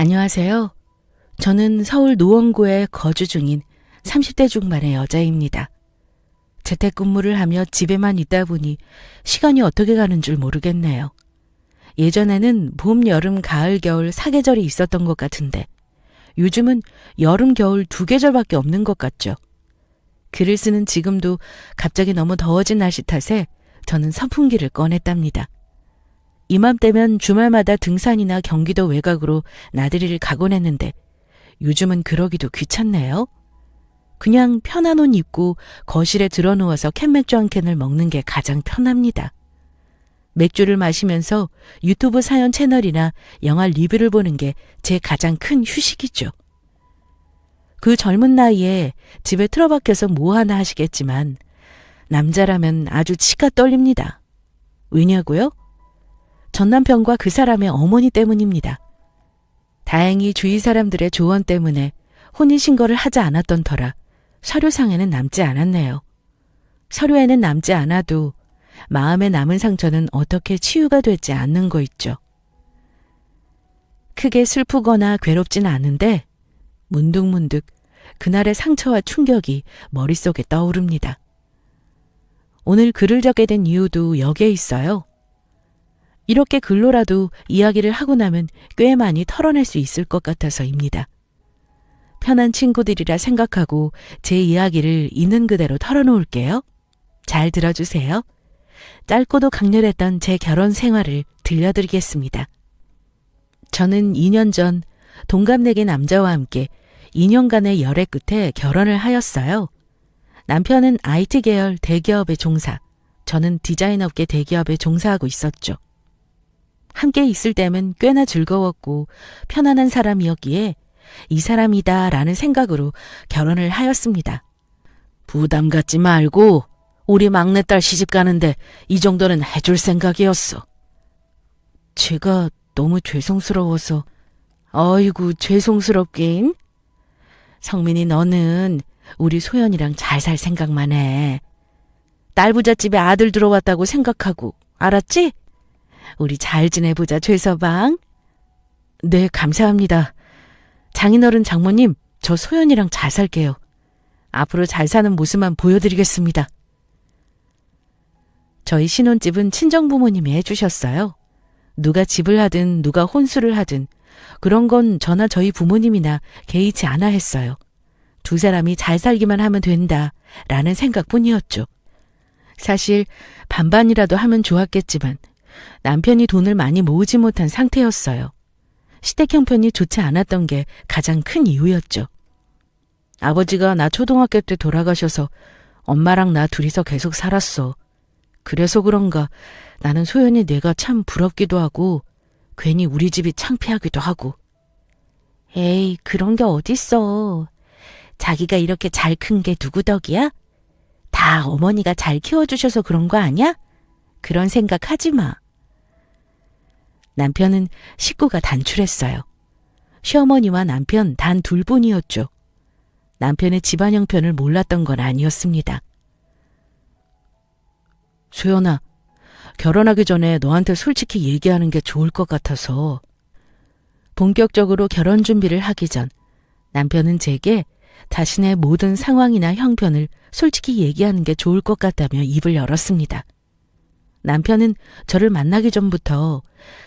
안녕하세요. 저는 서울 노원구에 거주 중인 30대 중반의 여자입니다. 재택근무를 하며 집에만 있다 보니 시간이 어떻게 가는 줄 모르겠네요. 예전에는 봄, 여름, 가을, 겨울 4계절이 있었던 것 같은데 요즘은 여름, 겨울 2계절밖에 없는 것 같죠. 글을 쓰는 지금도 갑자기 너무 더워진 날씨 탓에 저는 선풍기를 꺼냈답니다. 이맘때면 주말마다 등산이나 경기도 외곽으로 나들이를 가곤 했는데 요즘은 그러기도 귀찮네요. 그냥 편한 옷 입고 거실에 들어누워서 캔맥주 한 캔을 먹는 게 가장 편합니다. 맥주를 마시면서 유튜브 사연 채널이나 영화 리뷰를 보는 게 제 가장 큰 휴식이죠. 그 젊은 나이에 집에 틀어박혀서 뭐 하나 하시겠지만 남자라면 아주 치가 떨립니다. 왜냐고요? 전 남편과 그 사람의 어머니 때문입니다. 다행히 주위 사람들의 조언 때문에 혼인신고를 하지 않았던 터라 서류상에는 남지 않았네요. 서류에는 남지 않아도 마음에 남은 상처는 어떻게 치유가 되지 않는 거 있죠. 크게 슬프거나 괴롭진 않은데 문득문득 그날의 상처와 충격이 머릿속에 떠오릅니다. 오늘 글을 적게 된 이유도 여기에 있어요. 이렇게 글로라도 이야기를 하고 나면 꽤 많이 털어낼 수 있을 것 같아서입니다. 편한 친구들이라 생각하고 제 이야기를 있는 그대로 털어놓을게요. 잘 들어주세요. 짧고도 강렬했던 제 결혼 생활을 들려드리겠습니다. 저는 2년 전 동갑내기 남자와 함께 2년간의 열애 끝에 결혼을 하였어요. 남편은 IT 계열 대기업에 종사, 저는 디자인업계 대기업에 종사하고 있었죠. 함께 있을 때면 꽤나 즐거웠고 편안한 사람이었기에 이 사람이다 라는 생각으로 결혼을 하였습니다. 부담 갖지 말고 우리 막내딸 시집 가는데 이 정도는 해줄 생각이었어. 제가 너무 죄송스러워서. 어이구 죄송스럽긴. 성민이 너는 우리 소연이랑 잘 살 생각만 해. 딸 부잣집에 아들 들어왔다고 생각하고 알았지? 우리 잘 지내보자 최서방. 네 감사합니다. 장인어른 장모님 저 소연이랑 잘 살게요. 앞으로 잘 사는 모습만 보여드리겠습니다. 저희 신혼집은 친정부모님이 해주셨어요. 누가 집을 하든 누가 혼수를 하든 그런 건 저나 저희 부모님이나 개의치 않아 했어요. 두 사람이 잘 살기만 하면 된다 라는 생각뿐이었죠. 사실 반반이라도 하면 좋았겠지만 남편이 돈을 많이 모으지 못한 상태였어요. 시댁 형편이 좋지 않았던 게 가장 큰 이유였죠. 아버지가 나 초등학교 때 돌아가셔서 엄마랑 나 둘이서 계속 살았어. 그래서 그런가 나는 소연이 내가 참 부럽기도 하고 괜히 우리 집이 창피하기도 하고. 에이 그런 게 어딨어. 자기가 이렇게 잘 큰 게 누구 덕이야? 다 어머니가 잘 키워주셔서 그런 거 아니야? 그런 생각 하지 마. 남편은 식구가 단출했어요. 시어머니와 남편 단 둘뿐이었죠. 남편의 집안 형편을 몰랐던 건 아니었습니다. 소연아, 결혼하기 전에 너한테 솔직히 얘기하는 게 좋을 것 같아서. 본격적으로 결혼 준비를 하기 전 남편은 제게 자신의 모든 상황이나 형편을 솔직히 얘기하는 게 좋을 것 같다며 입을 열었습니다. 남편은 저를 만나기 전부터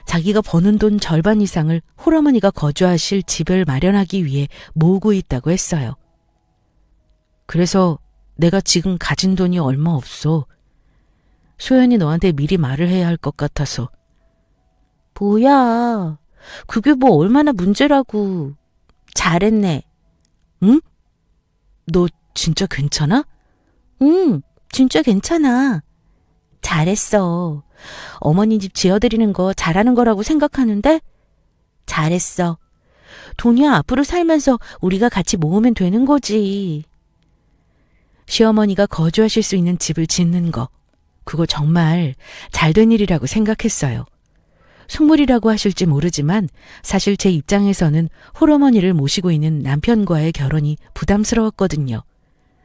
자기가 버는 돈 절반 이상을 홀어머니가 거주하실 집을 마련하기 위해 모으고 있다고 했어요. 그래서 내가 지금 가진 돈이 얼마 없어. 소연이 너한테 미리 말을 해야 할 것 같아서. 뭐야, 그게 뭐 얼마나 문제라고. 잘했네. 응? 너 진짜 괜찮아? 응, 진짜 괜찮아. 잘했어. 어머니 집 지어드리는 거 잘하는 거라고 생각하는데? 잘했어. 돈이야 앞으로 살면서 우리가 같이 모으면 되는 거지. 시어머니가 거주하실 수 있는 집을 짓는 거, 그거 정말 잘된 일이라고 생각했어요. 속물이라고 하실지 모르지만 사실 제 입장에서는 홀어머니를 모시고 있는 남편과의 결혼이 부담스러웠거든요.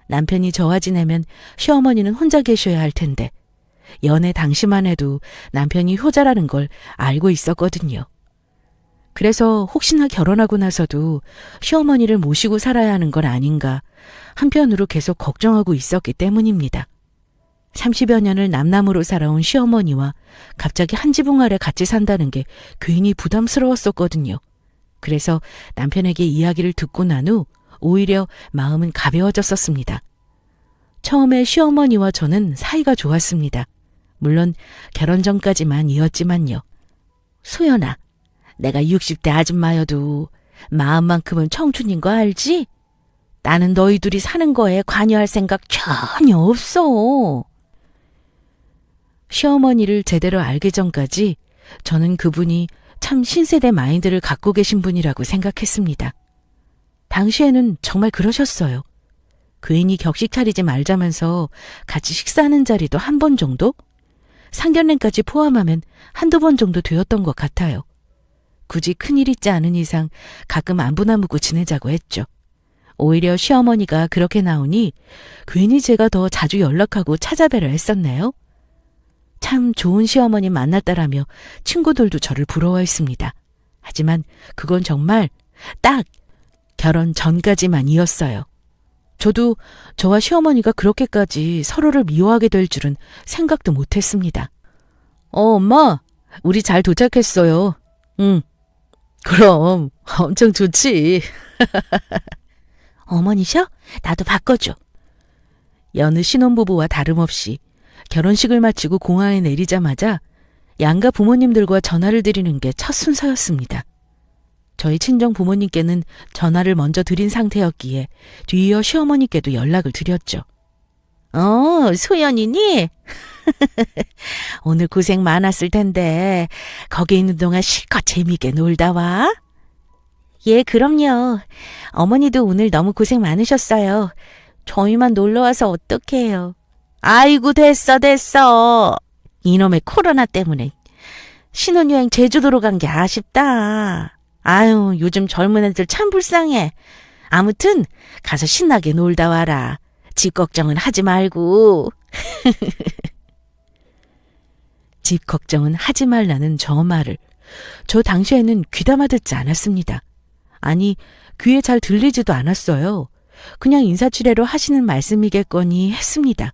남편이 저와 지내면 시어머니는 혼자 계셔야 할 텐데 연애 당시만 해도 남편이 효자라는 걸 알고 있었거든요. 그래서 혹시나 결혼하고 나서도 시어머니를 모시고 살아야 하는 건 아닌가 한편으로 계속 걱정하고 있었기 때문입니다. 30여 년을 남남으로 살아온 시어머니와 갑자기 한 지붕 아래 같이 산다는 게 괜히 부담스러웠었거든요. 그래서 남편에게 이야기를 듣고 난 후 오히려 마음은 가벼워졌었습니다. 처음에 시어머니와 저는 사이가 좋았습니다. 물론 결혼 전까지만이었지만요. 소연아, 내가 60대 아줌마여도 마음만큼은 청춘인 거 알지? 나는 너희 둘이 사는 거에 관여할 생각 전혀 없어. 시어머니를 제대로 알기 전까지 저는 그분이 참 신세대 마인드를 갖고 계신 분이라고 생각했습니다. 당시에는 정말 그러셨어요. 괜히 격식 차리지 말자면서 같이 식사하는 자리도 한 번 정도? 상견례까지 포함하면 한두 번 정도 되었던 것 같아요. 굳이 큰일 있지 않은 이상 가끔 안부나무고 지내자고 했죠. 오히려 시어머니가 그렇게 나오니 괜히 제가 더 자주 연락하고 찾아뵈려 했었네요. 참 좋은 시어머니 만났다라며 친구들도 저를 부러워했습니다. 하지만 그건 정말 딱 결혼 전까지만이었어요. 저도 저와 시어머니가 그렇게까지 서로를 미워하게 될 줄은 생각도 못했습니다. 엄마, 우리 잘 도착했어요. 응, 그럼 엄청 좋지. 어머니셔? 나도 바꿔줘. 여느 신혼부부와 다름없이 결혼식을 마치고 공항에 내리자마자 양가 부모님들과 전화를 드리는 게 첫 순서였습니다. 저희 친정 부모님께는 전화를 먼저 드린 상태였기에 뒤이어 시어머니께도 연락을 드렸죠. 소연이니? 오늘 고생 많았을 텐데 거기 있는 동안 실컷 재미있게 놀다 와. 예, 그럼요. 어머니도 오늘 너무 고생 많으셨어요. 저희만 놀러와서 어떡해요. 아이고 됐어. 이놈의 코로나 때문에 신혼여행 제주도로 간 게 아쉽다. 아유, 요즘 젊은 애들 참 불쌍해. 아무튼 가서 신나게 놀다 와라. 집 걱정은 하지 말고. 집 걱정은 하지 말라는 저 말을 저 당시에는 귀담아 듣지 않았습니다. 아니, 귀에 잘 들리지도 않았어요. 그냥 인사치레로 하시는 말씀이겠거니 했습니다.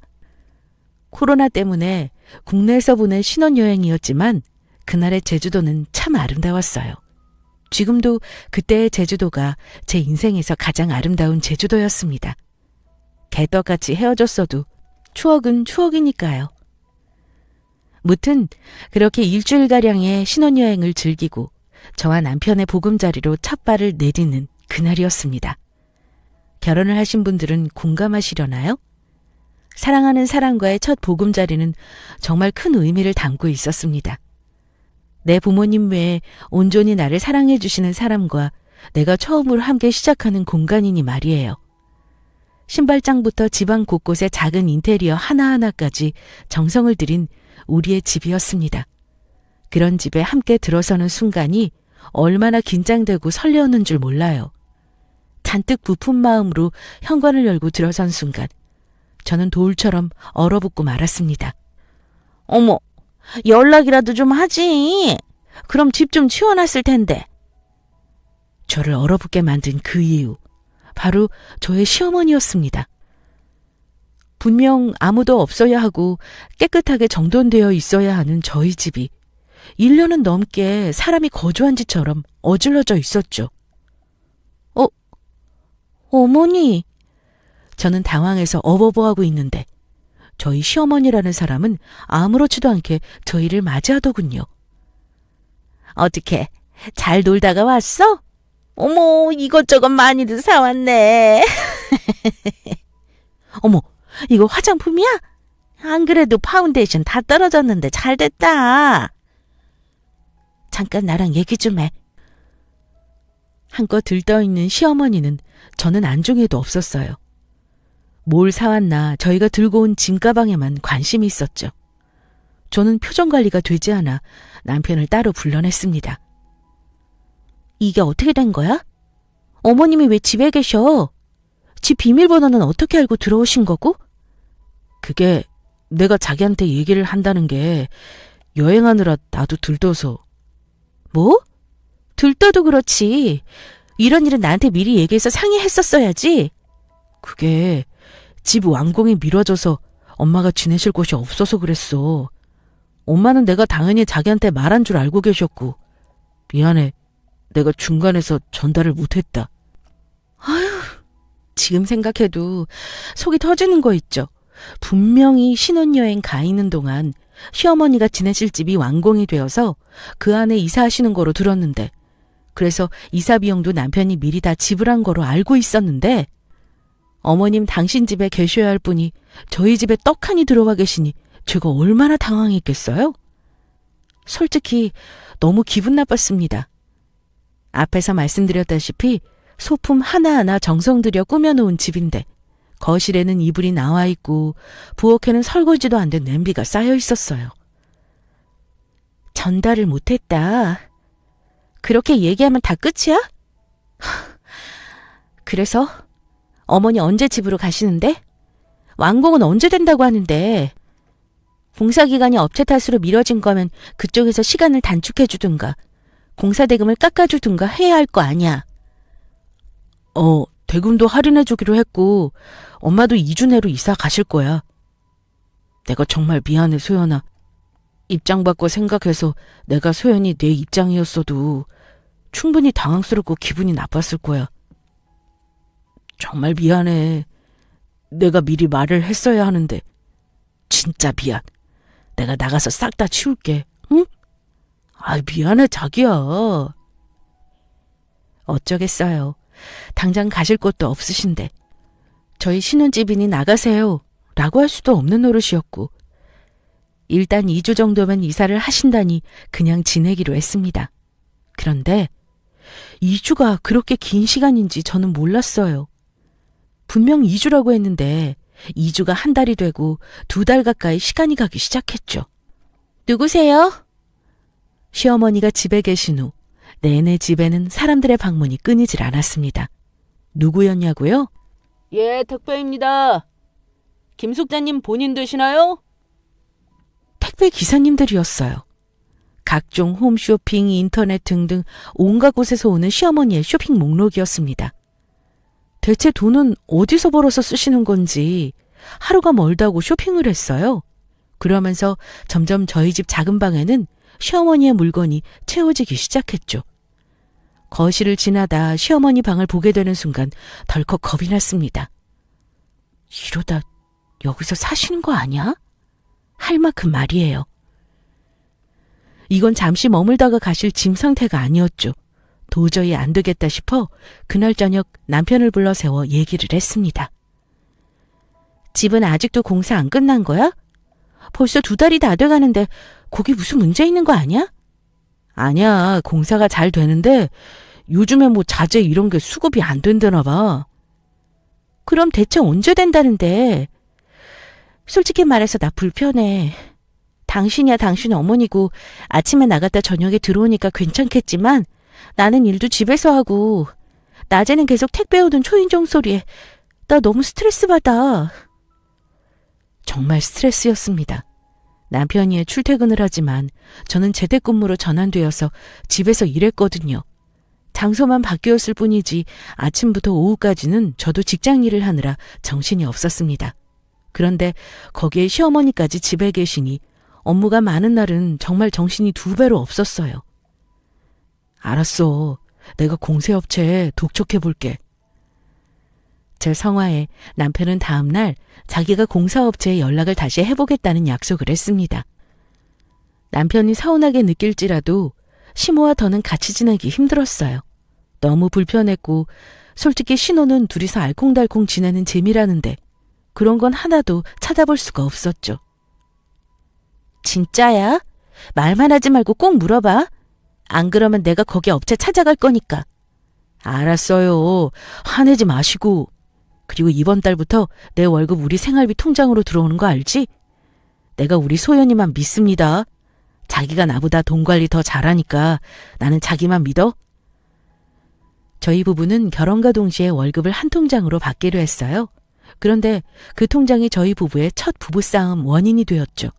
코로나 때문에 국내에서 보낸 신혼여행이었지만 그날의 제주도는 참 아름다웠어요. 지금도 그때의 제주도가 제 인생에서 가장 아름다운 제주도였습니다. 개떡같이 헤어졌어도 추억은 추억이니까요. 무튼 그렇게 일주일가량의 신혼여행을 즐기고 저와 남편의 보금자리로 첫 발을 내딛는 그날이었습니다. 결혼을 하신 분들은 공감하시려나요? 사랑하는 사람과의 첫 보금자리는 정말 큰 의미를 담고 있었습니다. 내 부모님 외에 온전히 나를 사랑해 주시는 사람과 내가 처음으로 함께 시작하는 공간이니 말이에요. 신발장부터 집안 곳곳의 작은 인테리어 하나하나까지 정성을 들인 우리의 집이었습니다. 그런 집에 함께 들어서는 순간이 얼마나 긴장되고 설레었는 줄 몰라요. 잔뜩 부푼 마음으로 현관을 열고 들어선 순간 저는 돌처럼 얼어붙고 말았습니다. 어머, 연락이라도 좀 하지. 그럼 집 좀 치워놨을 텐데. 저를 얼어붙게 만든 그 이유, 바로 저의 시어머니였습니다. 분명 아무도 없어야 하고 깨끗하게 정돈되어 있어야 하는 저희 집이 1년은 넘게 사람이 거주한 집처럼 어질러져 있었죠. 어머니. 저는 당황해서 어버버하고 있는데 저희 시어머니라는 사람은 아무렇지도 않게 저희를 맞이하더군요. 어떻게 잘 놀다가 왔어? 어머, 이것저것 많이들 사왔네. 어머, 이거 화장품이야? 안 그래도 파운데이션 다 떨어졌는데 잘 됐다. 잠깐 나랑 얘기 좀 해. 한껏 들떠있는 시어머니는 저는 안중에도 없었어요. 뭘 사왔나 저희가 들고 온 짐가방에만 관심이 있었죠. 저는 표정 관리가 되지 않아 남편을 따로 불러냈습니다. 이게 어떻게 된 거야? 어머님이 왜 집에 계셔? 집 비밀번호는 어떻게 알고 들어오신 거고? 그게 내가 자기한테 얘기를 한다는 게 여행하느라 나도 들떠서. 뭐? 들떠도 그렇지. 이런 일은 나한테 미리 얘기해서 상의했었어야지. 그게 집 완공이 미뤄져서 엄마가 지내실 곳이 없어서 그랬어. 엄마는 내가 당연히 자기한테 말한 줄 알고 계셨고. 미안해. 내가 중간에서 전달을 못했다. 아휴, 지금 생각해도 속이 터지는 거 있죠. 분명히 신혼여행 가 있는 동안 시어머니가 지내실 집이 완공이 되어서 그 안에 이사하시는 거로 들었는데, 그래서 이사 비용도 남편이 미리 다 지불한 거로 알고 있었는데, 어머님 당신 집에 계셔야 할 분이 저희 집에 떡하니 들어와 계시니 제가 얼마나 당황했겠어요? 솔직히 너무 기분 나빴습니다. 앞에서 말씀드렸다시피 소품 하나하나 정성 들여 꾸며놓은 집인데 거실에는 이불이 나와 있고 부엌에는 설거지도 안 된 냄비가 쌓여 있었어요. 전달을 못했다. 그렇게 얘기하면 다 끝이야? 그래서 어머니 언제 집으로 가시는데? 완공은 언제 된다고 하는데? 공사기간이 업체 탓으로 미뤄진 거면 그쪽에서 시간을 단축해 주든가 공사 대금을 깎아주든가 해야 할 거 아니야. 대금도 할인해 주기로 했고 엄마도 2주 내로 이사 가실 거야. 내가 정말 미안해, 소연아. 입장 바꿔 생각해서 내가 소연이 내 입장이었어도 충분히 당황스럽고 기분이 나빴을 거야. 정말 미안해. 내가 미리 말을 했어야 하는데. 진짜 미안. 내가 나가서 싹 다 치울게. 응? 미안해, 자기야. 어쩌겠어요. 당장 가실 곳도 없으신데. 저희 신혼집이니 나가세요 라고 할 수도 없는 노릇이었고, 일단 2주 정도면 이사를 하신다니 그냥 지내기로 했습니다. 그런데 2주가 그렇게 긴 시간인지 저는 몰랐어요. 분명 2주라고 했는데 2주가 한 달이 되고 2달 가까이 시간이 가기 시작했죠. 누구세요? 시어머니가 집에 계신 후 내내 집에는 사람들의 방문이 끊이질 않았습니다. 누구였냐고요? 예, 택배입니다. 김 숙자님 본인 되시나요? 택배 기사님들이었어요. 각종 홈쇼핑, 인터넷 등등 온갖 곳에서 오는 시어머니의 쇼핑 목록이었습니다. 대체 돈은 어디서 벌어서 쓰시는 건지 하루가 멀다고 쇼핑을 했어요. 그러면서 점점 저희 집 작은 방에는 시어머니의 물건이 채워지기 시작했죠. 거실을 지나다 시어머니 방을 보게 되는 순간 덜컥 겁이 났습니다. 이러다 여기서 사시는 거 아니야? 할 만큼 말이에요. 이건 잠시 머물다가 가실 짐 상태가 아니었죠. 도저히 안 되겠다 싶어 그날 저녁 남편을 불러 세워 얘기를 했습니다. 집은 아직도 공사 안 끝난 거야? 벌써 2달이 다 돼가는데 거기 무슨 문제 있는 거 아니야? 아니야, 공사가 잘 되는데 요즘에 뭐 자재 이런 게 수급이 안 된다나 봐. 그럼 대체 언제 된다는데? 솔직히 말해서 나 불편해. 당신이야 당신 어머니고 아침에 나갔다 저녁에 들어오니까 괜찮겠지만 나는 일도 집에서 하고 낮에는 계속 택배 오던 초인종 소리에 나 너무 스트레스 받아. 정말 스트레스였습니다. 남편이 출퇴근을 하지만 저는 재택근무로 전환되어서 집에서 일했거든요. 장소만 바뀌었을 뿐이지 아침부터 오후까지는 저도 직장 일을 하느라 정신이 없었습니다. 그런데 거기에 시어머니까지 집에 계시니 업무가 많은 날은 정말 정신이 2배로 없었어요. 알았어. 내가 공사업체에 독촉해볼게. 제 성화에 남편은 다음 날 자기가 공사업체에 연락을 다시 해보겠다는 약속을 했습니다. 남편이 서운하게 느낄지라도 시모와 더는 같이 지내기 힘들었어요. 너무 불편했고 솔직히 신혼은 둘이서 알콩달콩 지내는 재미라는데 그런 건 하나도 찾아볼 수가 없었죠. 진짜야? 말만 하지 말고 꼭 물어봐. 안 그러면 내가 거기 업체 찾아갈 거니까. 알았어요. 화내지 마시고. 그리고 이번 달부터 내 월급 우리 생활비 통장으로 들어오는 거 알지? 내가 우리 소연이만 믿습니다. 자기가 나보다 돈 관리 더 잘하니까 나는 자기만 믿어. 저희 부부는 결혼과 동시에 월급을 한 통장으로 받기로 했어요. 그런데 그 통장이 저희 부부의 첫 부부싸움 원인이 되었죠.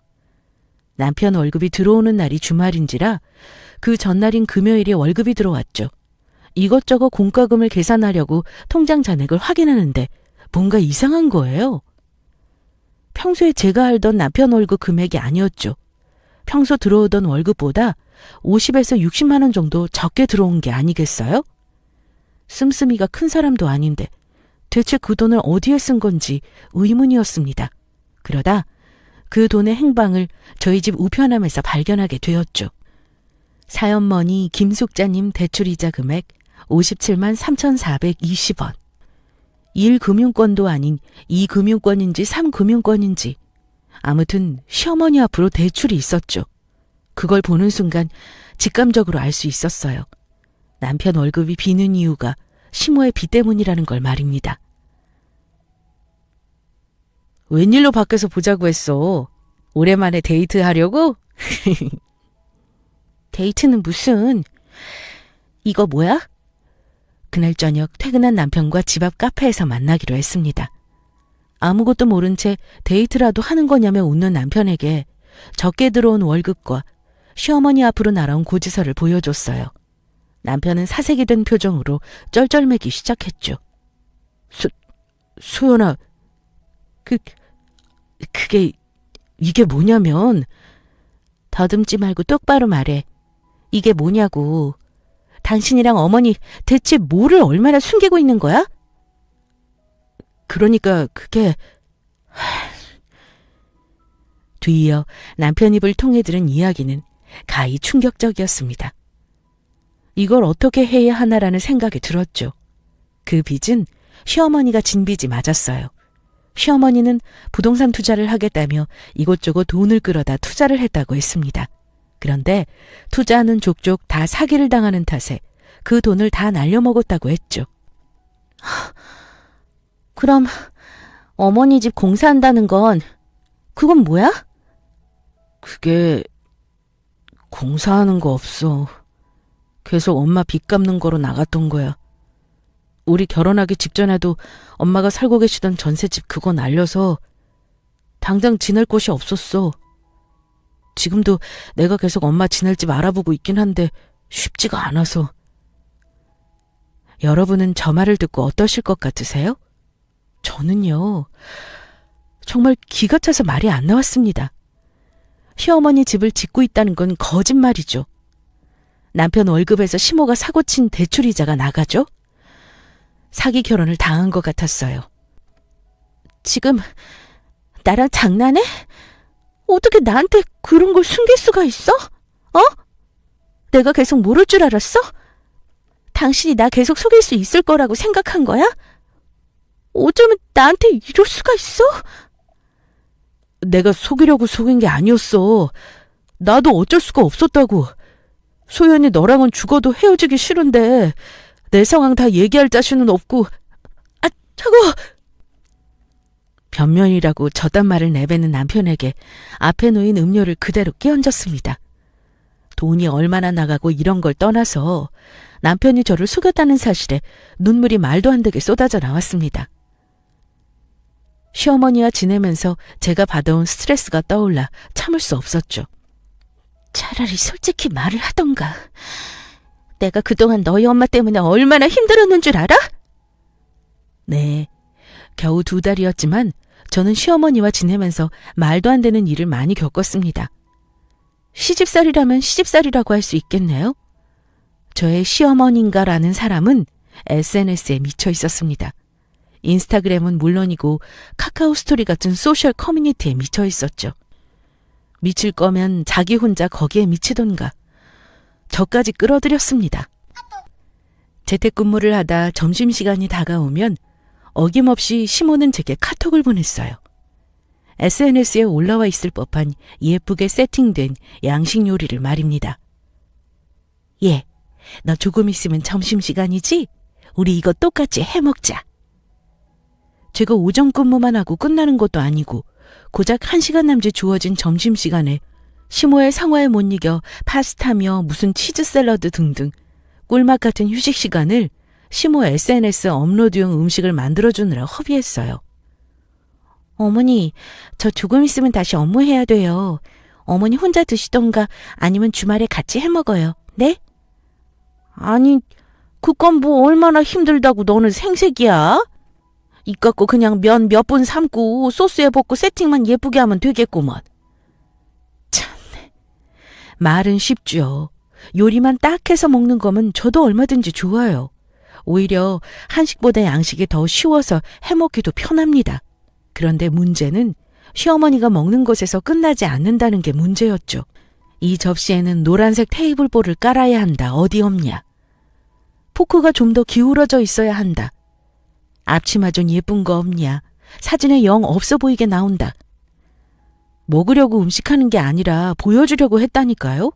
남편 월급이 들어오는 날이 주말인지라 그 전날인 금요일에 월급이 들어왔죠. 이것저것 공과금을 계산하려고 통장 잔액을 확인하는데 뭔가 이상한 거예요. 평소에 제가 알던 남편 월급 금액이 아니었죠. 평소 들어오던 월급보다 50에서 60만 원 정도 적게 들어온 게 아니겠어요? 씀씀이가 큰 사람도 아닌데 대체 그 돈을 어디에 쓴 건지 의문이었습니다. 그러다 그 돈의 행방을 저희 집 우편함에서 발견하게 되었죠. 사연머니 김숙자님 대출이자 금액 57만 3,420원. 1금융권도 아닌 2금융권인지 3금융권인지 아무튼 시어머니 앞으로 대출이 있었죠. 그걸 보는 순간 직감적으로 알 수 있었어요. 남편 월급이 비는 이유가 시모의 빚 때문이라는 걸 말입니다. 웬일로 밖에서 보자고 했어? 오랜만에 데이트하려고? 데이트는 무슨... 이거 뭐야? 그날 저녁 퇴근한 남편과 집 앞 카페에서 만나기로 했습니다. 아무것도 모른 채 데이트라도 하는 거냐며 웃는 남편에게 적게 들어온 월급과 시어머니 앞으로 날아온 고지서를 보여줬어요. 남편은 사색이 된 표정으로 쩔쩔매기 시작했죠. 소연아, 이게 뭐냐면... 더듬지 말고 똑바로 말해. 이게 뭐냐고. 당신이랑 어머니 대체 뭐를 얼마나 숨기고 있는 거야? 그러니까 그게... 뒤이어 남편 입을 통해 들은 이야기는 가히 충격적이었습니다. 이걸 어떻게 해야 하나라는 생각이 들었죠. 그 빚은 시어머니가 진 빚이 맞았어요. 시어머니는 부동산 투자를 하겠다며 이곳저곳 돈을 끌어다 투자를 했다고 했습니다. 그런데 투자하는 족족 다 사기를 당하는 탓에 그 돈을 다 날려먹었다고 했죠. 그럼 어머니 집 공사한다는 건 그건 뭐야? 그게 공사하는 거 없어. 계속 엄마 빚 갚는 거로 나갔던 거야. 우리 결혼하기 직전에도 엄마가 살고 계시던 전셋집 그거 날려서 당장 지낼 곳이 없었어. 지금도 내가 계속 엄마 지낼 집 알아보고 있긴 한데 쉽지가 않아서. 여러분은 저 말을 듣고 어떠실 것 같으세요? 저는요, 정말 기가 차서 말이 안 나왔습니다. 시어머니 집을 짓고 있다는 건 거짓말이죠. 남편 월급에서 시모가 사고친 대출이자가 나가죠? 사기 결혼을 당한 것 같았어요. 지금 나랑 장난해? 어떻게 나한테 그런 걸 숨길 수가 있어? 내가 계속 모를 줄 알았어? 당신이 나 계속 속일 수 있을 거라고 생각한 거야? 어쩌면 나한테 이럴 수가 있어? 내가 속이려고 속인 게 아니었어. 나도 어쩔 수가 없었다고. 소연이 너랑은 죽어도 헤어지기 싫은데 내 상황 다 얘기할 자신은 없고. 차가워. 변명이라고 저딴 말을 내뱉는 남편에게 앞에 놓인 음료를 그대로 끼얹었습니다. 돈이 얼마나 나가고 이런 걸 떠나서 남편이 저를 속였다는 사실에 눈물이 말도 안 되게 쏟아져 나왔습니다. 시어머니와 지내면서 제가 받아온 스트레스가 떠올라 참을 수 없었죠. 차라리 솔직히 말을 하던가. 내가 그동안 너희 엄마 때문에 얼마나 힘들었는 줄 알아? 네, 겨우 2달이었지만 저는 시어머니와 지내면서 말도 안 되는 일을 많이 겪었습니다. 시집살이라면 시집살이라고 할 수 있겠네요. 저의 시어머니인가라는 사람은 SNS에 미쳐 있었습니다. 인스타그램은 물론이고 카카오 스토리 같은 소셜 커뮤니티에 미쳐 있었죠. 미칠 거면 자기 혼자 거기에 미치던가. 저까지 끌어들였습니다. 재택근무를 하다 점심시간이 다가오면 어김없이 시모는 제게 카톡을 보냈어요. SNS에 올라와 있을 법한 예쁘게 세팅된 양식 요리를 말입니다. 예, 너 조금 있으면 점심시간이지? 우리 이거 똑같이 해먹자. 제가 오전 근무만 하고 끝나는 것도 아니고 고작 1시간 남짓 주어진 점심시간에 시모의 상화에 못 이겨 파스타며 무슨 치즈 샐러드 등등 꿀맛 같은 휴식시간을 시모 SNS 업로드용 음식을 만들어주느라 허비했어요. 어머니, 저 조금 있으면 다시 업무해야 돼요. 어머니 혼자 드시던가 아니면 주말에 같이 해먹어요. 네? 아니, 그건 뭐 얼마나 힘들다고 너는 생색이야? 이 갖고 그냥 면 몇 분 삶고 소스에 볶고 세팅만 예쁘게 하면 되겠구먼. 참네. 말은 쉽죠. 요리만 딱 해서 먹는 거면 저도 얼마든지 좋아요. 오히려 한식보다 양식이 더 쉬워서 해먹기도 편합니다. 그런데 문제는 시어머니가 먹는 것에서 끝나지 않는다는 게 문제였죠. 이 접시에는 노란색 테이블볼을 깔아야 한다. 어디 없냐. 포크가 좀 더 기울어져 있어야 한다. 앞치마 좀 예쁜 거 없냐. 사진에 영 없어 보이게 나온다. 먹으려고 음식하는 게 아니라 보여주려고 했다니까요.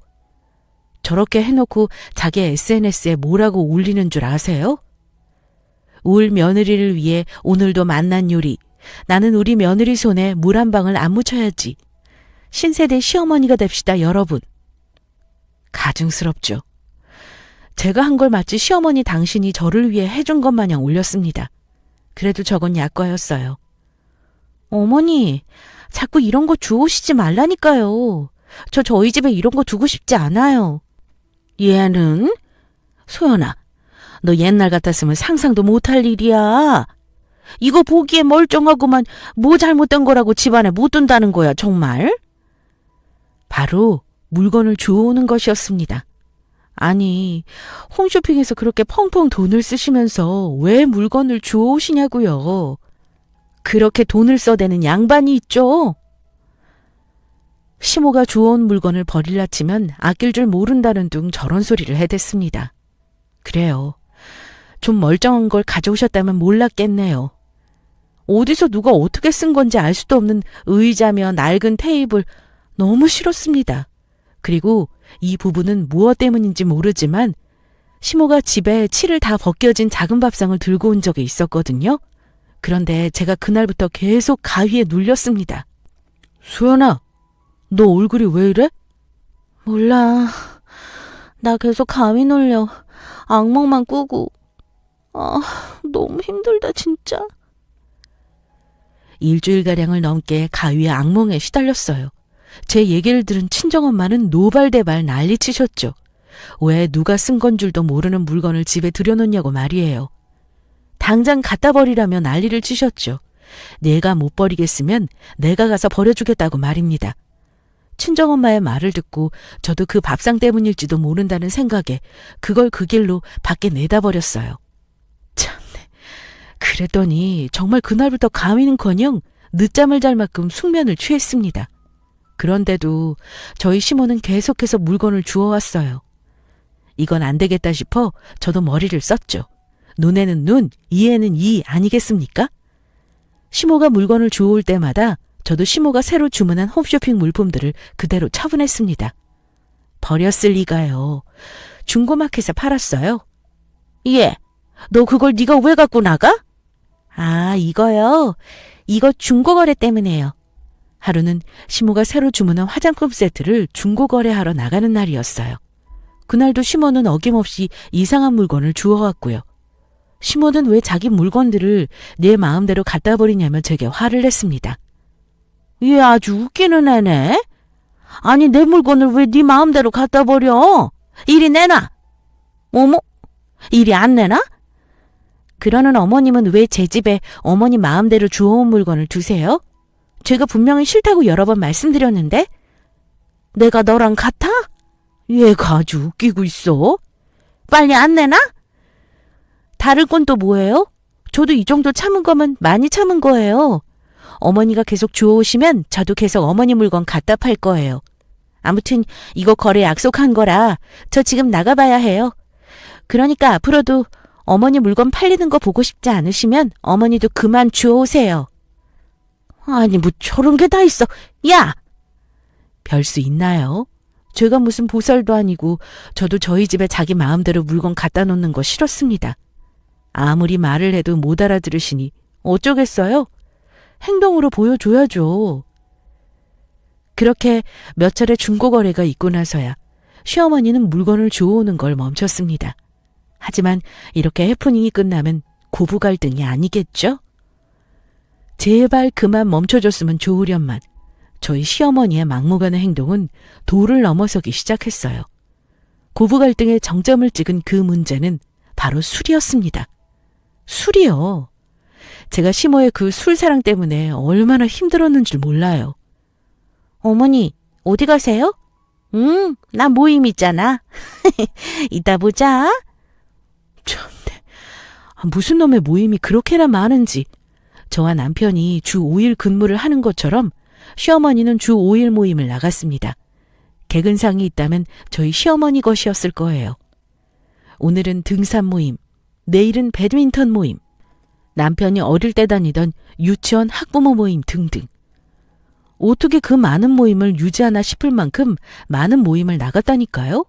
저렇게 해놓고 자기 SNS에 뭐라고 올리는 줄 아세요? 울 며느리를 위해 오늘도 만난 요리. 나는 우리 며느리 손에 물 한 방울 안 묻혀야지. 신세대 시어머니가 됩시다, 여러분. 가증스럽죠. 제가 한 걸 마치 시어머니 당신이 저를 위해 해준 것 마냥 올렸습니다. 그래도 저건 약과였어요. 어머니, 자꾸 이런 거 주우시지 말라니까요. 저희 집에 이런 거 두고 싶지 않아요. 얘는? 소연아, 너 옛날 같았으면 상상도 못할 일이야. 이거 보기에 멀쩡하고만 뭐 잘못된 거라고 집안에 못 둔다는 거야, 정말? 바로 물건을 주워오는 것이었습니다. 아니, 홈쇼핑에서 그렇게 펑펑 돈을 쓰시면서 왜 물건을 주워오시냐고요. 그렇게 돈을 써대는 양반이 있죠. 시모가 주워온 물건을 버릴라 치면 아낄 줄 모른다는 둥 저런 소리를 해댔습니다. 그래요. 좀 멀쩡한 걸 가져오셨다면 몰랐겠네요. 어디서 누가 어떻게 쓴 건지 알 수도 없는 의자며 낡은 테이블, 너무 싫었습니다. 그리고 이 부분은 무엇 때문인지 모르지만 시모가 집에 칠을 다 벗겨진 작은 밥상을 들고 온 적이 있었거든요. 그런데 제가 그날부터 계속 가위에 눌렸습니다. 소연아, 너 얼굴이 왜 이래? 몰라. 나 계속 가위 눌려. 악몽만 꾸고. 너무 힘들다 진짜. 일주일가량을 넘게 가위의 악몽에 시달렸어요. 제 얘기를 들은 친정엄마는 노발대발 난리치셨죠. 왜 누가 쓴 건 줄도 모르는 물건을 집에 들여놓냐고 말이에요. 당장 갖다 버리라며 난리를 치셨죠. 내가 못 버리겠으면 내가 가서 버려주겠다고 말입니다. 친정엄마의 말을 듣고 저도 그 밥상 때문일지도 모른다는 생각에 그걸 그 길로 밖에 내다 버렸어요. 참네. 그랬더니 정말 그날부터 가위는커녕 늦잠을 잘 만큼 숙면을 취했습니다. 그런데도 저희 시모는 계속해서 물건을 주워왔어요. 이건 안 되겠다 싶어 저도 머리를 썼죠. 눈에는 눈, 이에는 이 아니겠습니까? 시모가 물건을 주워올 때마다 저도 시모가 새로 주문한 홈쇼핑 물품들을 그대로 처분했습니다. 버렸을 리가요. 중고마켓에 팔았어요. 예, 너 그걸 네가 왜 갖고 나가? 아, 이거요? 이거 중고거래 때문에요. 하루는 시모가 새로 주문한 화장품 세트를 중고거래하러 나가는 날이었어요. 그날도 시모는 어김없이 이상한 물건을 주워왔고요. 시모는 왜 자기 물건들을 내 마음대로 갖다 버리냐며 제게 화를 냈습니다. 얘 아주 웃기는 애네. 아니 내 물건을 왜 네 마음대로 갖다 버려? 이리 내놔. 어머? 이리 안 내놔? 그러는 어머님은 왜 제 집에 어머니 마음대로 주워온 물건을 두세요? 제가 분명히 싫다고 여러 번 말씀드렸는데? 내가 너랑 같아? 얘가 아주 웃기고 있어. 빨리 안 내놔? 다를 건 또 뭐예요? 저도 이 정도 참은 거면 많이 참은 거예요. 어머니가 계속 주워오시면 저도 계속 어머니 물건 갖다 팔 거예요. 아무튼 이거 거래 약속한 거라 저 지금 나가봐야 해요. 그러니까 앞으로도 어머니 물건 팔리는 거 보고 싶지 않으시면 어머니도 그만 주워오세요. 아니 뭐 저런 게 다 있어. 야! 별 수 있나요? 제가 무슨 보살도 아니고 저도 저희 집에 자기 마음대로 물건 갖다 놓는 거 싫었습니다. 아무리 말을 해도 못 알아들으시니 어쩌겠어요? 행동으로 보여줘야죠. 그렇게 몇 차례 중고거래가 있고 나서야 시어머니는 물건을 주워오는 걸 멈췄습니다. 하지만 이렇게 해프닝이 끝나면 고부 갈등이 아니겠죠? 제발 그만 멈춰줬으면 좋으련만 저희 시어머니의 막무가내 행동은 도를 넘어서기 시작했어요. 고부 갈등의 정점을 찍은 그 문제는 바로 술이었습니다. 술이요. 제가 시모의 그 술사랑 때문에 얼마나 힘들었는 줄 몰라요. 어머니, 어디 가세요? 나 모임 있잖아. 이따 보자. 참네. 무슨 놈의 모임이 그렇게나 많은지. 저와 남편이 주 5일 근무를 하는 것처럼 시어머니는 주 5일 모임을 나갔습니다. 개근상이 있다면 저희 시어머니 것이었을 거예요. 오늘은 등산 모임, 내일은 배드민턴 모임, 남편이 어릴 때 다니던 유치원 학부모 모임 등등. 어떻게 그 많은 모임을 유지하나 싶을 만큼 많은 모임을 나갔다니까요?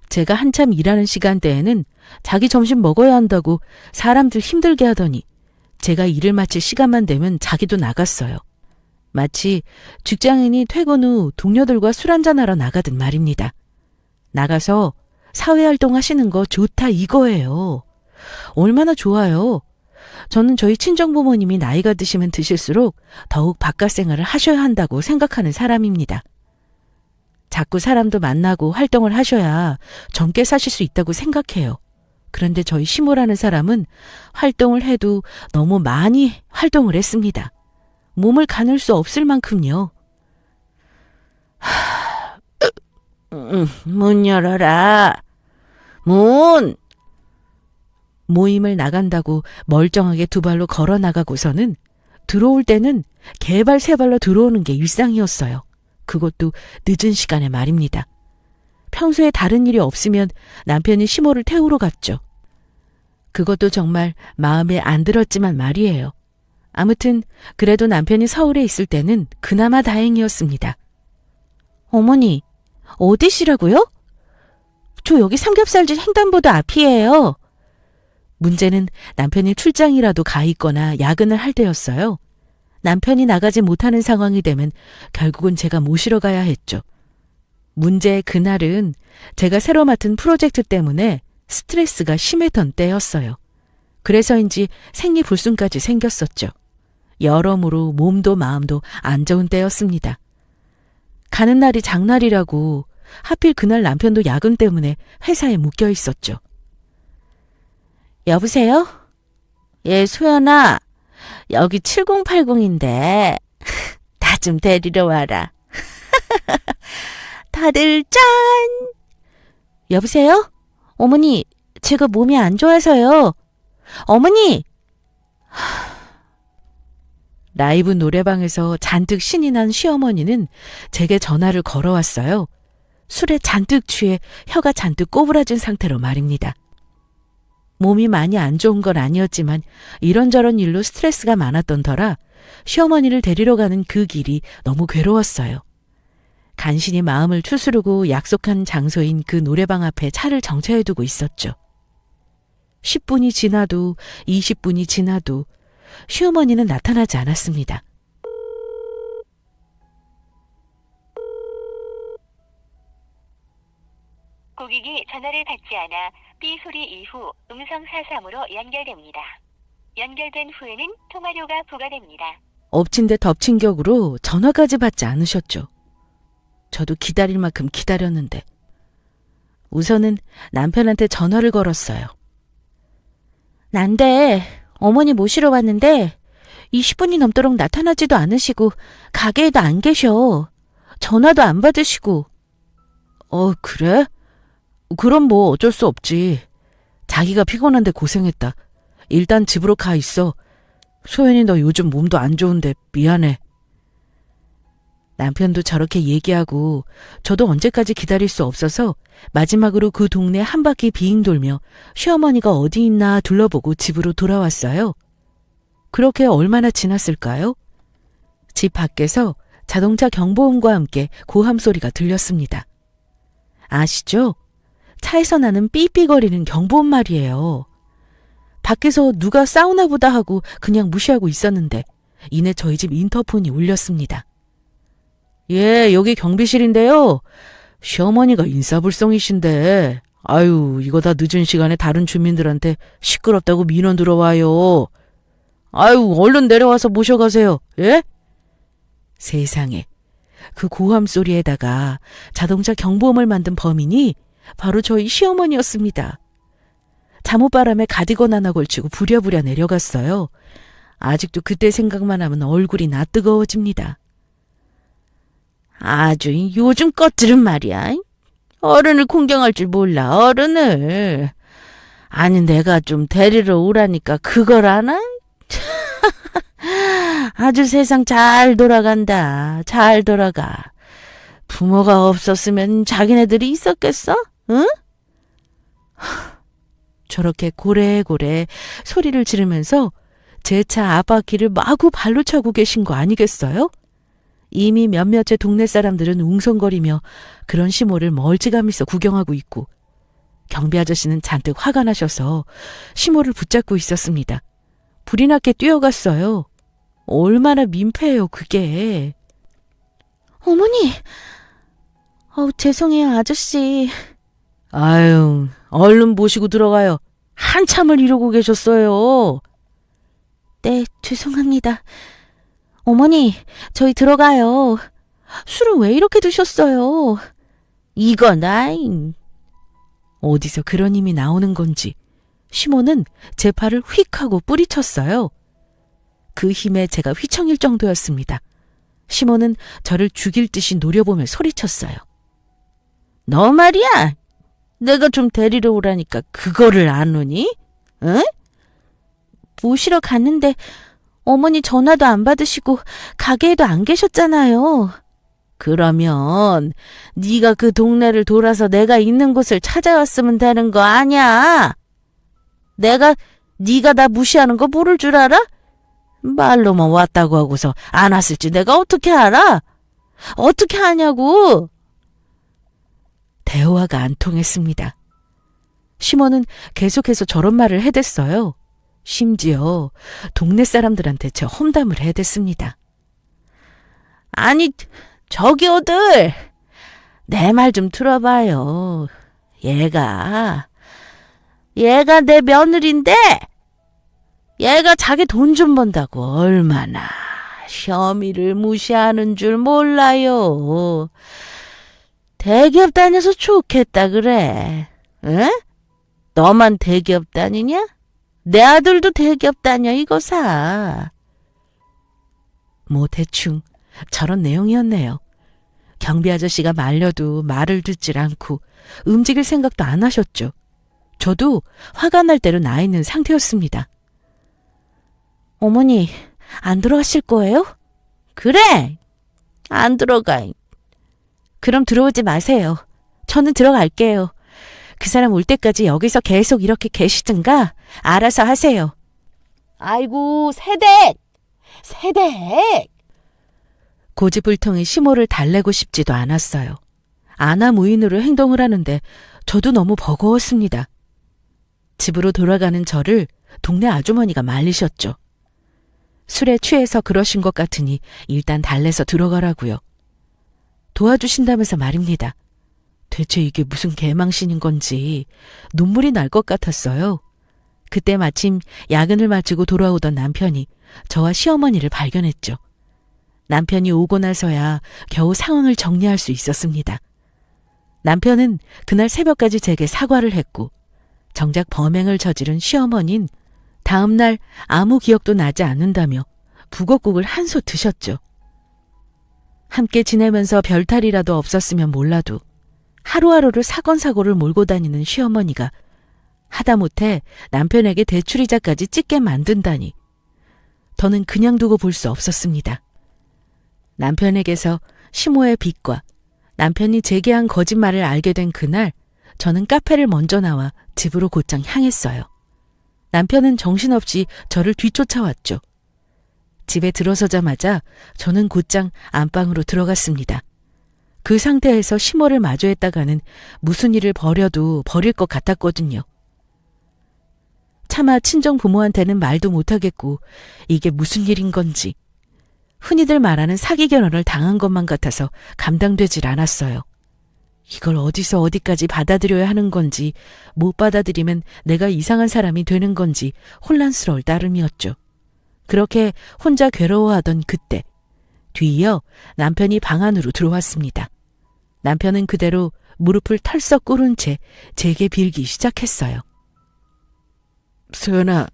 제가 한참 일하는 시간대에는 자기 점심 먹어야 한다고 사람들 힘들게 하더니 제가 일을 마칠 시간만 되면 자기도 나갔어요. 마치 직장인이 퇴근 후 동료들과 술 한잔하러 나가듯 말입니다. 나가서 사회활동 하시는 거 좋다 이거예요. 얼마나 좋아요. 저는 저희 친정부모님이 나이가 드시면 드실수록 더욱 바깥 생활을 하셔야 한다고 생각하는 사람입니다. 자꾸 사람도 만나고 활동을 하셔야 젊게 사실 수 있다고 생각해요. 그런데 저희 시모라는 사람은 활동을 해도 너무 많이 활동을 했습니다. 몸을 가눌 수 없을 만큼요. 문 열어라. 문! 모임을 나간다고 멀쩡하게 두 발로 걸어 나가고서는 들어올 때는 개발 세 발로 들어오는 게 일상이었어요. 그것도 늦은 시간에 말입니다. 평소에 다른 일이 없으면 남편이 시모를 태우러 갔죠. 그것도 정말 마음에 안 들었지만 말이에요. 아무튼 그래도 남편이 서울에 있을 때는 그나마 다행이었습니다. 어머니, 어디시라고요? 저 여기 삼겹살집 횡단보도 앞이에요. 문제는 남편이 출장이라도 가 있거나 야근을 할 때였어요. 남편이 나가지 못하는 상황이 되면 결국은 제가 모시러 가야 했죠. 문제의 그날은 제가 새로 맡은 프로젝트 때문에 스트레스가 심했던 때였어요. 그래서인지 생리불순까지 생겼었죠. 여러모로 몸도 마음도 안 좋은 때였습니다. 가는 날이 장날이라고 하필 그날 남편도 야근 때문에 회사에 묶여 있었죠. 여보세요? 예, 소연아. 여기 7080인데 나 좀 데리러 와라. 다들 짠! 여보세요? 어머니, 제가 몸이 안 좋아서요. 어머니! 라이브 노래방에서 잔뜩 신이 난 시어머니는 제게 전화를 걸어왔어요. 술에 잔뜩 취해 혀가 잔뜩 꼬부라진 상태로 말입니다. 몸이 많이 안 좋은 건 아니었지만 이런저런 일로 스트레스가 많았던 터라 시어머니를 데리러 가는 그 길이 너무 괴로웠어요. 간신히 마음을 추스르고 약속한 장소인 그 노래방 앞에 차를 정차해두고 있었죠. 10분이 지나도 20분이 지나도 시어머니는 나타나지 않았습니다. 고객이 전화를 받지 않아 삐 소리 이후 음성 사삼으로 연결됩니다. 연결된 후에는 통화료가 부과됩니다. 엎친 데 덮친 격으로 전화까지 받지 않으셨죠. 저도 기다릴 만큼 기다렸는데 우선은 남편한테 전화를 걸었어요. 난데 어머니 모시러 왔는데 20분이 넘도록 나타나지도 않으시고 가게에도 안 계셔. 전화도 안 받으시고. 그래? 그럼 뭐 어쩔 수 없지. 자기가 피곤한데 고생했다. 일단 집으로 가 있어. 소연이 너 요즘 몸도 안 좋은데 미안해. 남편도 저렇게 얘기하고 저도 언제까지 기다릴 수 없어서 마지막으로 그 동네 한 바퀴 비행 돌며 시어머니가 어디 있나 둘러보고 집으로 돌아왔어요. 그렇게 얼마나 지났을까요? 집 밖에서 자동차 경보음과 함께 고함 소리가 들렸습니다. 아시죠? 차에서 나는 삐삐거리는 경보음 말이에요. 밖에서 누가 싸우나 보다 하고 그냥 무시하고 있었는데 이내 저희 집 인터폰이 울렸습니다. 예, 여기 경비실인데요. 시어머니가 인사불성이신데 아유, 이거 다 늦은 시간에 다른 주민들한테 시끄럽다고 민원 들어와요. 아유, 얼른 내려와서 모셔가세요. 예? 세상에, 그 고함 소리에다가 자동차 경보음을 만든 범인이 바로 저희 시어머니였습니다. 잠옷바람에 가디건 하나 걸치고 부랴부랴 내려갔어요. 아직도 그때 생각만 하면 얼굴이 낯뜨거워집니다. 아주 요즘 것들은 말이야. 어른을 공경할 줄 몰라, 어른을. 아니, 내가 좀 데리러 오라니까 그걸 아나? 아주 세상 잘 돌아간다. 잘 돌아가. 부모가 없었으면 자기네들이 있었겠어? 응? 저렇게 고래고래 소리를 지르면서 제 차 앞바퀴를 마구 발로 차고 계신 거 아니겠어요? 이미 몇몇의 동네 사람들은 웅성거리며 그런 시모를 멀찌감미서 구경하고 있고 경비 아저씨는 잔뜩 화가 나셔서 시모를 붙잡고 있었습니다. 불이 나게 뛰어갔어요. 얼마나 민폐예요, 그게. 어머니! 죄송해요, 아저씨. 아유, 얼른 모시고 들어가요. 한참을 이러고 계셨어요. 네, 죄송합니다. 어머니, 저희 들어가요. 술을 왜 이렇게 드셨어요? 이건 아잉. 어디서 그런 힘이 나오는 건지 시모는 제 팔을 휙 하고 뿌리쳤어요. 그 힘에 제가 휘청일 정도였습니다. 시모는 저를 죽일 듯이 노려보며 소리쳤어요. 너 말이야. 내가 좀 데리러 오라니까 그거를 안 오니? 응? 모시러 갔는데 어머니 전화도 안 받으시고 가게에도 안 계셨잖아요. 그러면 네가 그 동네를 돌아서 내가 있는 곳을 찾아왔으면 되는 거 아냐? 네가 나 무시하는 거 모를 줄 알아? 말로만 왔다고 하고서 안 왔을지 내가 어떻게 알아? 어떻게 하냐고? 대화가 안 통했습니다. 시모는 계속해서 저런 말을 해댔어요. 심지어 동네 사람들한테 제 험담을 해댔습니다. 아니, 저기요들, 내 말 좀 들어봐요. 얘가 내 며느리인데 얘가 자기 돈 좀 번다고 얼마나 셔미를 무시하는 줄 몰라요. 대기업 다녀서 좋겠다 그래. 응? 너만 대기업 다니냐? 내 아들도 대기업 다녀 이거사. 뭐 대충 저런 내용이었네요. 경비 아저씨가 말려도 말을 듣질 않고 움직일 생각도 안 하셨죠. 저도 화가 날 대로 나 있는 상태였습니다. 어머니, 안 들어가실 거예요? 그래, 안 들어가. 그럼 들어오지 마세요. 저는 들어갈게요. 그 사람 올 때까지 여기서 계속 이렇게 계시든가 알아서 하세요. 아이고, 새댁! 고집불통의 시모를 달래고 싶지도 않았어요. 아나무인으로 행동을 하는데 저도 너무 버거웠습니다. 집으로 돌아가는 저를 동네 아주머니가 말리셨죠. 술에 취해서 그러신 것 같으니 일단 달래서 들어가라고요. 도와주신다면서 말입니다. 대체 이게 무슨 개망신인 건지 눈물이 날 것 같았어요. 그때 마침 야근을 마치고 돌아오던 남편이 저와 시어머니를 발견했죠. 남편이 오고 나서야 겨우 상황을 정리할 수 있었습니다. 남편은 그날 새벽까지 제게 사과를 했고 정작 범행을 저지른 시어머니는 다음날 아무 기억도 나지 않는다며 북엇국을 한솥 드셨죠. 함께 지내면서 별탈이라도 없었으면 몰라도 하루하루를 사건사고를 몰고 다니는 시어머니가 하다못해 남편에게 대출이자까지 찍게 만든다니 더는 그냥 두고 볼 수 없었습니다. 남편에게서 시모의 빚과 남편이 제게 한 거짓말을 알게 된 그날 저는 카페를 먼저 나와 집으로 곧장 향했어요. 남편은 정신없이 저를 뒤쫓아왔죠. 집에 들어서자마자 저는 곧장 안방으로 들어갔습니다. 그 상태에서 시모를 마주했다가는 무슨 일을 벌여도 벌일 것 같았거든요. 차마 친정 부모한테는 말도 못하겠고 이게 무슨 일인 건지 흔히들 말하는 사기 결혼을 당한 것만 같아서 감당되질 않았어요. 이걸 어디서 어디까지 받아들여야 하는 건지 못 받아들이면 내가 이상한 사람이 되는 건지 혼란스러울 따름이었죠. 그렇게 혼자 괴로워하던 그때 뒤이어 남편이 방 안으로 들어왔습니다. 남편은 그대로 무릎을 털썩 꿇은 채 제게 빌기 시작했어요. 소연아,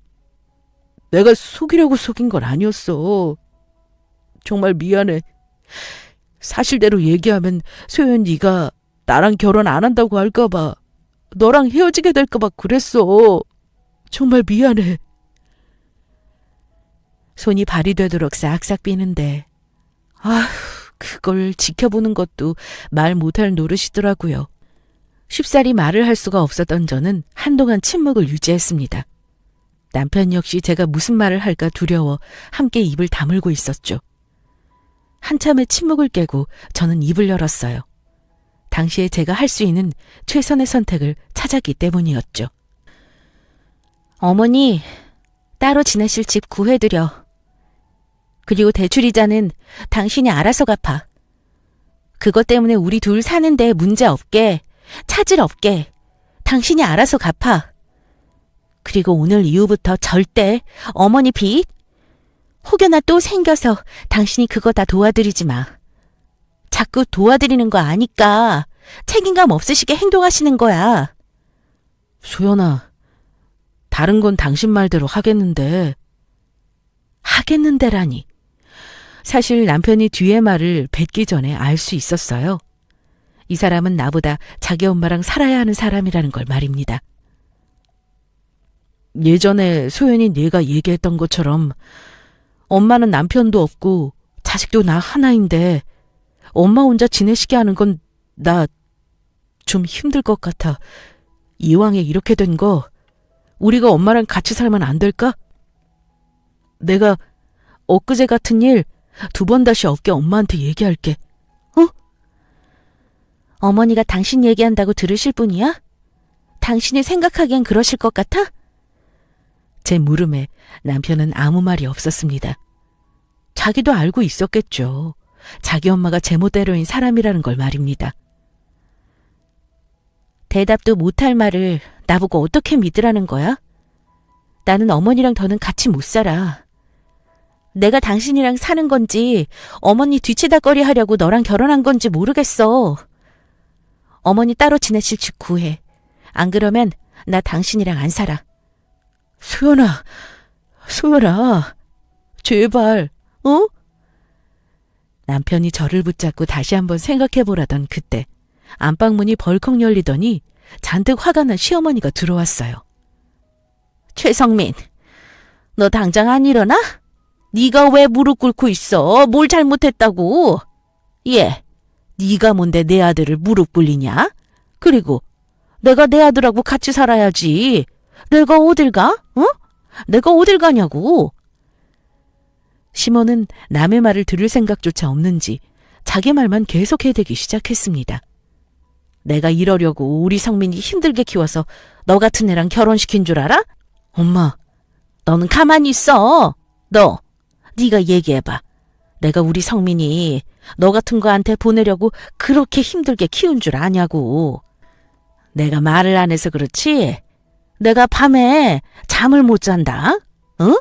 내가 속이려고 속인 건 아니었어. 정말 미안해. 사실대로 얘기하면 소연 네가 나랑 결혼 안 한다고 할까봐, 너랑 헤어지게 될까봐 그랬어. 정말 미안해. 손이 발이 되도록 싹싹 비는데 아휴, 그걸 지켜보는 것도 말 못할 노릇이더라고요. 쉽사리 말을 할 수가 없었던 저는 한동안 침묵을 유지했습니다. 남편 역시 제가 무슨 말을 할까 두려워 함께 입을 다물고 있었죠. 한참의 침묵을 깨고 저는 입을 열었어요. 당시에 제가 할 수 있는 최선의 선택을 찾았기 때문이었죠. 어머니, 따로 지내실 집 구해드려. 그리고 대출이자는 당신이 알아서 갚아. 그것 때문에 우리 둘 사는데 문제 없게, 차질 없게 당신이 알아서 갚아. 그리고 오늘 이후부터 절대 어머니 빚, 혹여나 또 생겨서 당신이 그거 다 도와드리지 마. 자꾸 도와드리는 거 아니까 책임감 없으시게 행동하시는 거야. 소연아, 다른 건 당신 말대로 하겠는데. 하겠는데라니. 사실 남편이 뒤의 말을 뱉기 전에 알 수 있었어요. 이 사람은 나보다 자기 엄마랑 살아야 하는 사람이라는 걸 말입니다. 예전에 소연이 네가 얘기했던 것처럼 엄마는 남편도 없고 자식도 나 하나인데 엄마 혼자 지내시게 하는 건 나 좀 힘들 것 같아. 이왕에 이렇게 된 거 우리가 엄마랑 같이 살면 안 될까? 내가 엊그제 같은 일 2번 다시 없게 엄마한테 얘기할게. 어? 어머니가 당신 얘기한다고 들으실 분이야? 당신이 생각하기엔 그러실 것 같아? 제 물음에 남편은 아무 말이 없었습니다. 자기도 알고 있었겠죠. 자기 엄마가 제멋대로인 사람이라는 걸 말입니다. 대답도 못할 말을 나보고 어떻게 믿으라는 거야? 나는 어머니랑 더는 같이 못 살아. 내가 당신이랑 사는 건지 어머니 뒤치다거리 하려고 너랑 결혼한 건지 모르겠어. 어머니 따로 지내실 집 구해. 안 그러면 나 당신이랑 안 살아. 소연아, 소연아, 제발, 어? 남편이 저를 붙잡고 다시 한번 생각해보라던 그때 안방문이 벌컥 열리더니 잔뜩 화가 난 시어머니가 들어왔어요. 최성민, 너 당장 안 일어나? 네가 왜 무릎 꿇고 있어? 뭘 잘못했다고? 얘, 네가 뭔데 내 아들을 무릎 꿇리냐? 그리고 내가 내 아들하고 같이 살아야지. 내가 어딜 가? 어? 내가 어딜 가냐고. 시몬은 남의 말을 들을 생각조차 없는지 자기 말만 계속 해대기 시작했습니다. 내가 이러려고 우리 성민이 힘들게 키워서 너 같은 애랑 결혼시킨 줄 알아? 엄마, 너는 가만히 있어. 네가 얘기해봐. 내가 우리 성민이 너 같은 거한테 보내려고 그렇게 힘들게 키운 줄 아냐고. 내가 말을 안 해서 그렇지 내가 밤에 잠을 못 잔다. 응?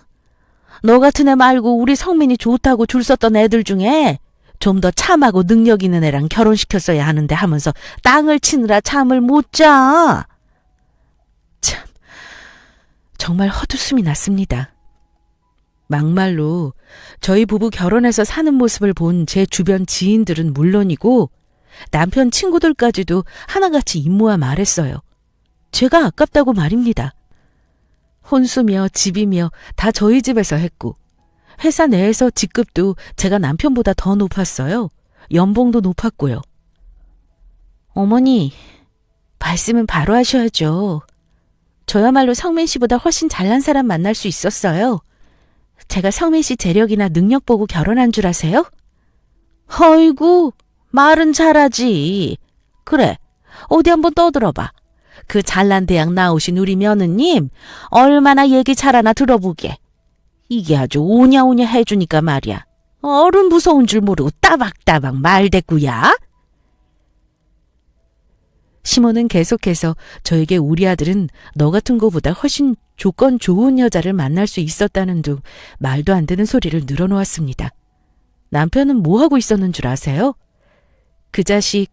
너 같은 애 말고 우리 성민이 좋다고 줄 섰던 애들 중에 좀 더 참하고 능력 있는 애랑 결혼시켰어야 하는데 하면서 땅을 치느라 잠을 못 자. 참, 정말 헛웃음이 났습니다. 막말로 저희 부부 결혼해서 사는 모습을 본 제 주변 지인들은 물론이고 남편 친구들까지도 하나같이 입모아 말했어요. 제가 아깝다고 말입니다. 혼수며 집이며 다 저희 집에서 했고 회사 내에서 직급도 제가 남편보다 더 높았어요. 연봉도 높았고요. 어머니, 말씀은 바로 하셔야죠. 저야말로 성민 씨보다 훨씬 잘난 사람 만날 수 있었어요. 제가 성민 씨 재력이나 능력 보고 결혼한 줄 아세요? 어이구, 말은 잘하지. 그래, 어디 한번 떠들어봐. 그 잘난 대학 나오신 우리 며느님 얼마나 얘기 잘하나 들어보게. 이게 아주 오냐오냐 해주니까 말이야. 어른 무서운 줄 모르고 따박따박 말대꾸야. 시몬은 계속해서 저에게 우리 아들은 너 같은 거보다 훨씬 조건 좋은 여자를 만날 수 있었다는 둥 말도 안 되는 소리를 늘어놓았습니다. 남편은 뭐 하고 있었는 줄 아세요? 그 자식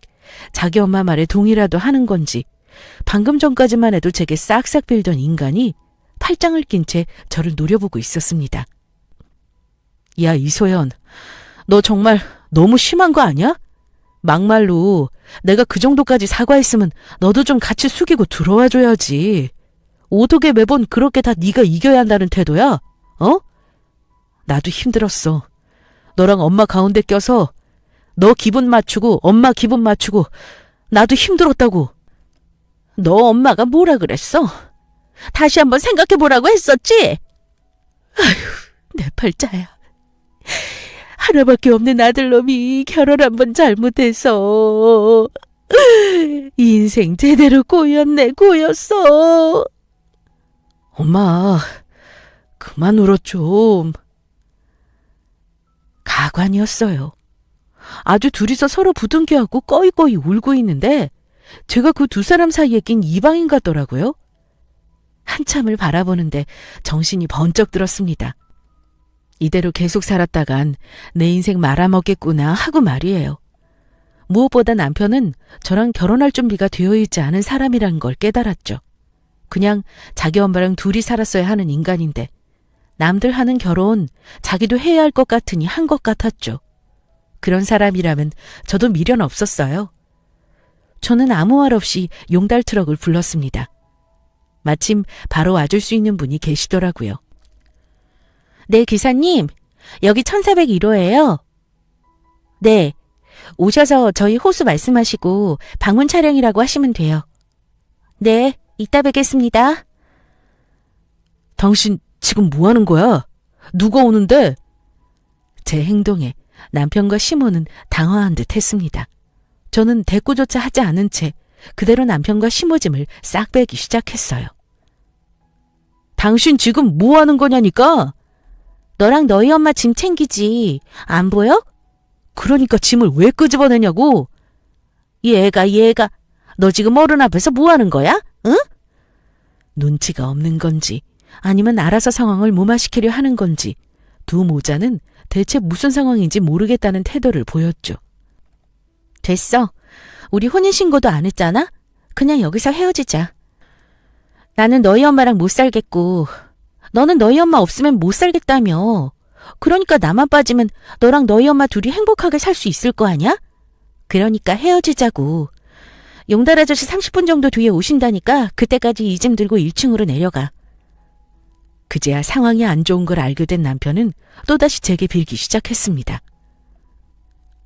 자기 엄마 말에 동의라도 하는 건지 방금 전까지만 해도 제게 싹싹 빌던 인간이 팔짱을 낀 채 저를 노려보고 있었습니다. 야, 이소연, 너 정말 너무 심한 거 아니야? 막말로 내가 그 정도까지 사과했으면 너도 좀 같이 숙이고 들어와줘야지. 어떻게 매번 그렇게 다 네가 이겨야 한다는 태도야? 어? 나도 힘들었어. 너랑 엄마 가운데 껴서 너 기분 맞추고 엄마 기분 맞추고 나도 힘들었다고. 너 엄마가 뭐라 그랬어? 다시 한번 생각해보라고 했었지? 아휴, 내 팔자야. 하나밖에 없는 아들놈이 결혼 한번 잘못해서 인생 제대로 꼬였네, 꼬였어. 엄마, 그만 울어 좀. 가관이었어요. 아주 둘이서 서로 부둥켜안고 꺼이꺼이 울고 있는데 제가 그 두 사람 사이에 낀 이방인 같더라고요. 한참을 바라보는데 정신이 번쩍 들었습니다. 이대로 계속 살았다간 내 인생 말아먹겠구나 하고 말이에요. 무엇보다 남편은 저랑 결혼할 준비가 되어 있지 않은 사람이라는 걸 깨달았죠. 그냥 자기 엄마랑 둘이 살았어야 하는 인간인데 남들 하는 결혼 자기도 해야 할 것 같으니 한 것 같았죠. 그런 사람이라면 저도 미련 없었어요. 저는 아무 말 없이 용달 트럭을 불렀습니다. 마침 바로 와줄 수 있는 분이 계시더라고요. 네, 기사님. 여기 1401호예요. 네. 오셔서 저희 호수 말씀하시고 방문 촬영이라고 하시면 돼요. 네, 이따 뵙겠습니다. 당신 지금 뭐 하는 거야? 누가 오는데? 제 행동에 남편과 시모는 당황한 듯 했습니다. 저는 대꾸조차 하지 않은 채 그대로 남편과 시모짐을 싹 빼기 시작했어요. 당신 지금 뭐 하는 거냐니까? 너랑 너희 엄마 짐 챙기지. 안 보여? 그러니까 짐을 왜 끄집어내냐고. 얘가 너 지금 어른 앞에서 뭐 하는 거야? 응? 눈치가 없는 건지 아니면 알아서 상황을 무마시키려 하는 건지 두 모자는 대체 무슨 상황인지 모르겠다는 태도를 보였죠. 됐어. 우리 혼인신고도 안 했잖아? 그냥 여기서 헤어지자. 나는 너희 엄마랑 못 살겠고 너는 너희 엄마 없으면 못 살겠다며. 그러니까 나만 빠지면 너랑 너희 엄마 둘이 행복하게 살 수 있을 거 아니야? 그러니까 헤어지자고. 용달 아저씨 30분 정도 뒤에 오신다니까 그때까지 이 짐 들고 1층으로 내려가. 그제야 상황이 안 좋은 걸 알게 된 남편은 또다시 제게 빌기 시작했습니다.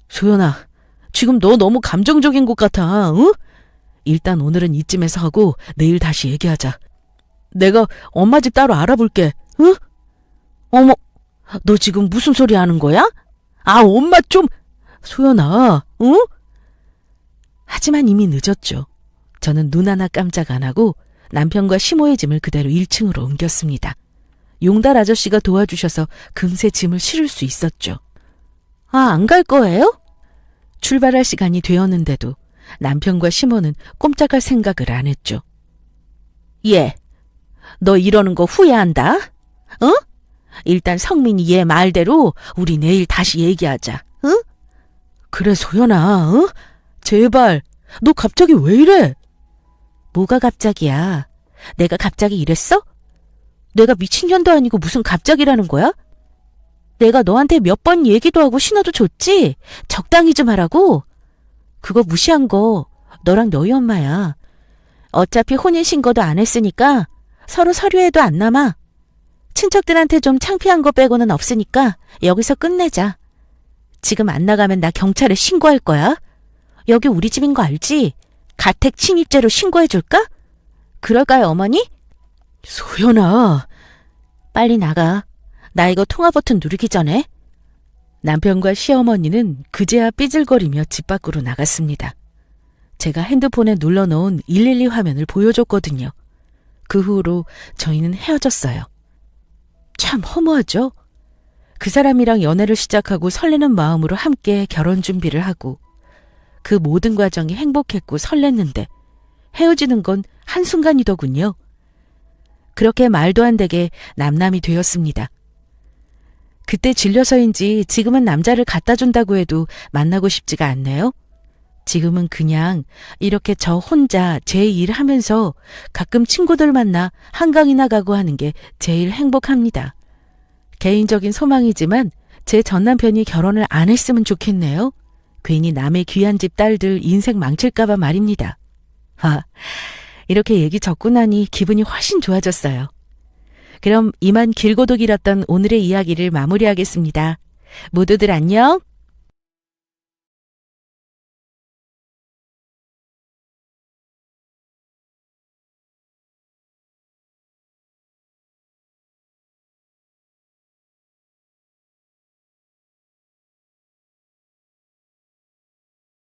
소연아, 지금 너 너무 감정적인 것 같아. 응? 일단 오늘은 이쯤에서 하고 내일 다시 얘기하자. 내가 엄마 집 따로 알아볼게. 응? 어머, 너 지금 무슨 소리 하는 거야? 아, 엄마 좀... 소연아, 응? 하지만 이미 늦었죠. 저는 눈 하나 깜짝 안 하고 남편과 시모의 짐을 그대로 1층으로 옮겼습니다. 용달 아저씨가 도와주셔서 금세 짐을 실을 수 있었죠. 아, 안 갈 거예요? 출발할 시간이 되었는데도 남편과 시모는 꼼짝할 생각을 안 했죠. 얘, 너 이러는 거 후회한다? 어? 일단 성민이 얘 말대로 우리 내일 다시 얘기하자. 응? 그래, 소연아. 응? 제발. 너 갑자기 왜 이래? 뭐가 갑자기야? 내가 갑자기 이랬어? 내가 미친년도 아니고 무슨 갑자기라는 거야? 내가 너한테 몇 번 얘기도 하고 신호도 줬지? 적당히 좀 하라고? 그거 무시한 거 너랑 너희 엄마야. 어차피 혼인신고도 안 했으니까 서로 서류에도 안 남아. 친척들한테 좀 창피한 거 빼고는 없으니까 여기서 끝내자. 지금 안 나가면 나 경찰에 신고할 거야. 여기 우리 집인 거 알지? 가택 침입죄로 신고해줄까? 그럴까요, 어머니? 소연아. 빨리 나가. 나 이거 통화 버튼 누르기 전에. 남편과 시어머니는 그제야 삐질거리며 집 밖으로 나갔습니다. 제가 핸드폰에 눌러놓은 112 화면을 보여줬거든요. 그 후로 저희는 헤어졌어요. 참 허무하죠? 그 사람이랑 연애를 시작하고 설레는 마음으로 함께 결혼 준비를 하고 그 모든 과정이 행복했고 설렜는데 헤어지는 건 한순간이더군요. 그렇게 말도 안 되게 남남이 되었습니다. 그때 질려서인지 지금은 남자를 갖다 준다고 해도 만나고 싶지가 않네요. 지금은 그냥 이렇게 저 혼자 제 일 하면서 가끔 친구들 만나 한강이나 가고 하는 게 제일 행복합니다. 개인적인 소망이지만 제 전남편이 결혼을 안 했으면 좋겠네요. 괜히 남의 귀한 집 딸들 인생 망칠까봐 말입니다. 이렇게 얘기 적고 나니 기분이 훨씬 좋아졌어요. 그럼 이만 길고도 길었던 오늘의 이야기를 마무리하겠습니다. 모두들 안녕!